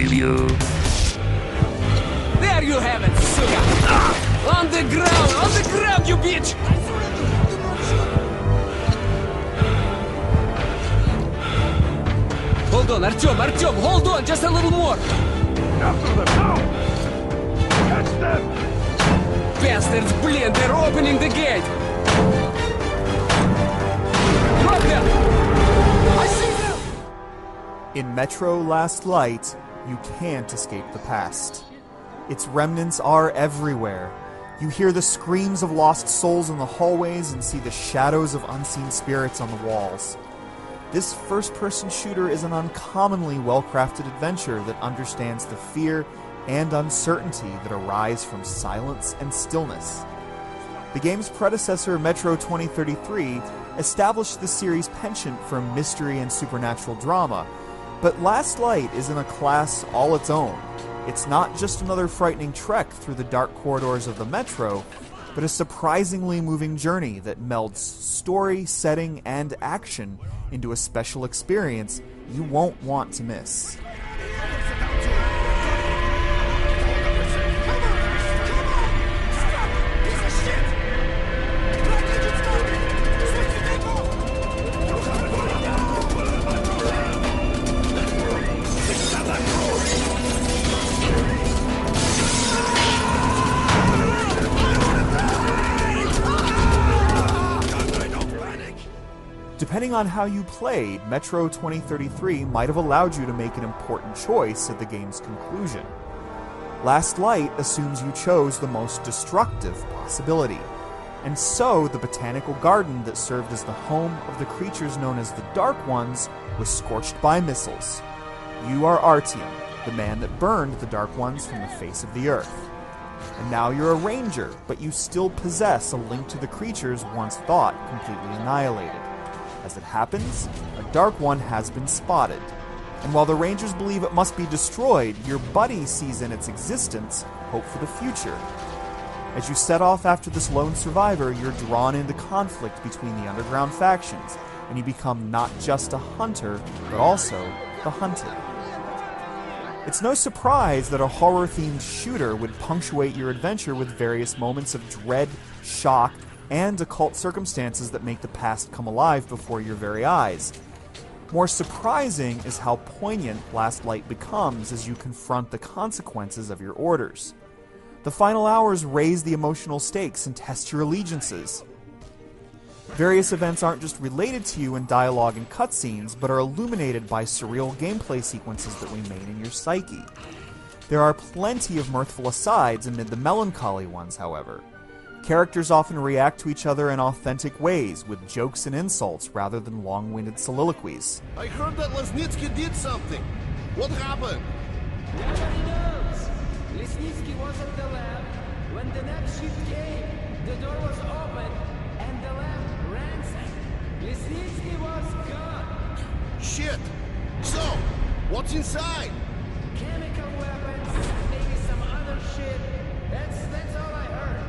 preview. There you have it, suka! On the ground, you bitch! Hold on, Artyom, hold on, just a little more! After them now! Catch them! Bastards, блин, they're opening the gate! Drop them! I see them! In Metro Last Light, you can't escape the past. Its remnants are everywhere. You hear the screams of lost souls in the hallways and see the shadows of unseen spirits on the walls. This first-person shooter is an uncommonly well-crafted adventure that understands the fear and uncertainty that arise from silence and stillness. The game's predecessor, Metro 2033, established the series' penchant for mystery and supernatural drama, but Last Light is in a class all its own. It's not just another frightening trek through the dark corridors of the Metro, but a surprisingly moving journey that melds story, setting, and action into a special experience you won't want to miss. Depending on how you played, Metro 2033 might have allowed you to make an important choice at the game's conclusion. Last Light assumes you chose the most destructive possibility, and so the botanical garden that served as the home of the creatures known as the Dark Ones was scorched by missiles. You are Artyom, the man that burned the Dark Ones from the face of the earth. And now you're a ranger, but you still possess a link to the creatures once thought completely annihilated. As it happens, a Dark One has been spotted, and while the Rangers believe it must be destroyed, your buddy sees in its existence hope for the future. As you set off after this lone survivor, you're drawn into conflict between the underground factions, and you become not just a hunter, but also the hunted. It's no surprise that a horror-themed shooter would punctuate your adventure with various moments of dread, shock, and occult circumstances that make the past come alive before your very eyes. More surprising is how poignant Last Light becomes as you confront the consequences of your orders. The final hours raise the emotional stakes and test your allegiances. Various events aren't just related to you in dialogue and cutscenes, but are illuminated by surreal gameplay sequences that remain in your psyche. There are plenty of mirthful asides amid the melancholy ones, however. Characters often react to each other in authentic ways, with jokes and insults rather than long-winded soliloquies. I heard that Lesnitsky did something. What happened? Nobody knows. Lesnitsky was at the lab. When the next ship came, the door was open and the lab ransacked. Lesnitsky was gone. Shit! So, what's inside? Chemical weapons, maybe some other shit. That's all I heard.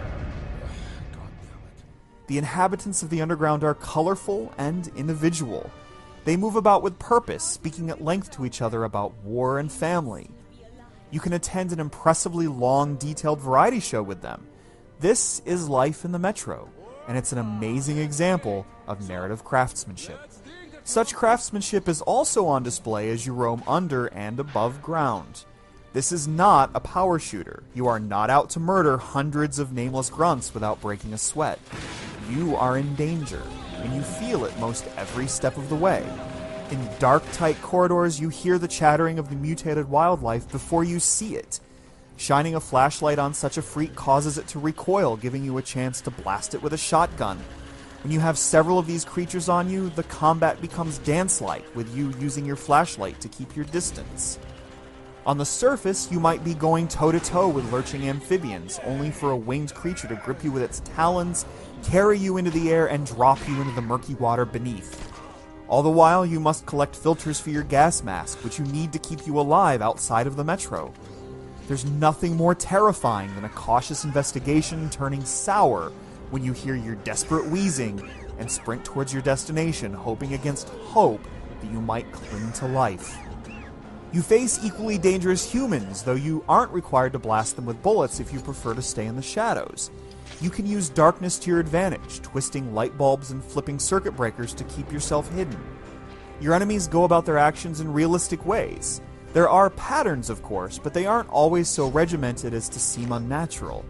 The inhabitants of the underground are colorful and individual. They move about with purpose, speaking at length to each other about war and family. You can attend an impressively long, detailed variety show with them. This is life in the Metro, and it's an amazing example of narrative craftsmanship. Such craftsmanship is also on display as you roam under and above ground. This is not a power shooter. You are not out to murder hundreds of nameless grunts without breaking a sweat. You are in danger, and you feel it most every step of the way. In dark, tight corridors, you hear the chattering of the mutated wildlife before you see it. Shining a flashlight on such a freak causes it to recoil, giving you a chance to blast it with a shotgun. When you have several of these creatures on you, the combat becomes dance-like, with you using your flashlight to keep your distance. On the surface, you might be going toe-to-toe with lurching amphibians, only for a winged creature to grip you with its talons, carry you into the air, and drop you into the murky water beneath. All the while, you must collect filters for your gas mask, which you need to keep you alive outside of the Metro. There's nothing more terrifying than a cautious investigation turning sour when you hear your desperate wheezing and sprint towards your destination, hoping against hope that you might cling to life. You face equally dangerous humans, though you aren't required to blast them with bullets if you prefer to stay in the shadows. You can use darkness to your advantage, twisting light bulbs and flipping circuit breakers to keep yourself hidden. Your enemies go about their actions in realistic ways. There are patterns, of course, but they aren't always so regimented as to seem unnatural.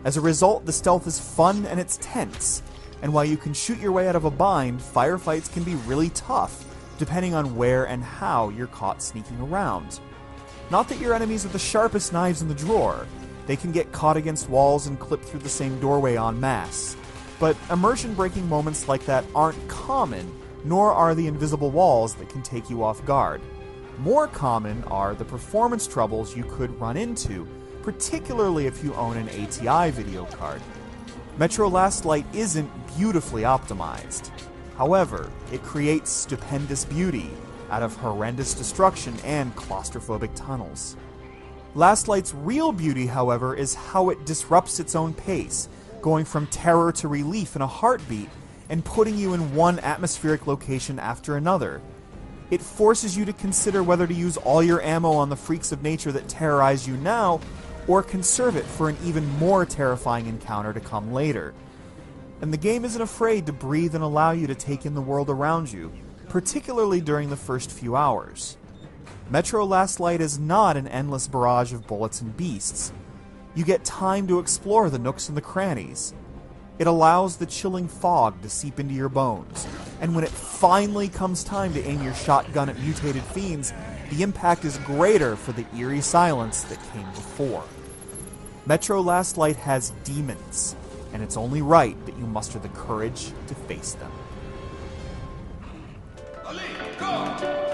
As a result, the stealth is fun and it's tense, and while you can shoot your way out of a bind, firefights can be really tough, depending on where and how you're caught sneaking around. Not that your enemies are the sharpest knives in the drawer. They can get caught against walls and clip through the same doorway en masse. But immersion-breaking moments like that aren't common, nor are the invisible walls that can take you off guard. More common are the performance troubles you could run into, particularly if you own an ATI video card. Metro Last Light isn't beautifully optimized. However, it creates stupendous beauty out of horrendous destruction and claustrophobic tunnels. Last Light's real beauty, however, is how it disrupts its own pace, going from terror to relief in a heartbeat, and putting you in one atmospheric location after another. It forces you to consider whether to use all your ammo on the freaks of nature that terrorize you now, or conserve it for an even more terrifying encounter to come later. And the game isn't afraid to breathe and allow you to take in the world around you, particularly during the first few hours. Metro Last Light is not an endless barrage of bullets and beasts. You get time to explore the nooks and the crannies. It allows the chilling fog to seep into your bones, and when it finally comes time to aim your shotgun at mutated fiends, the impact is greater for the eerie silence that came before. Metro Last Light has demons, and it's only right that you muster the courage to face them. Ali, go!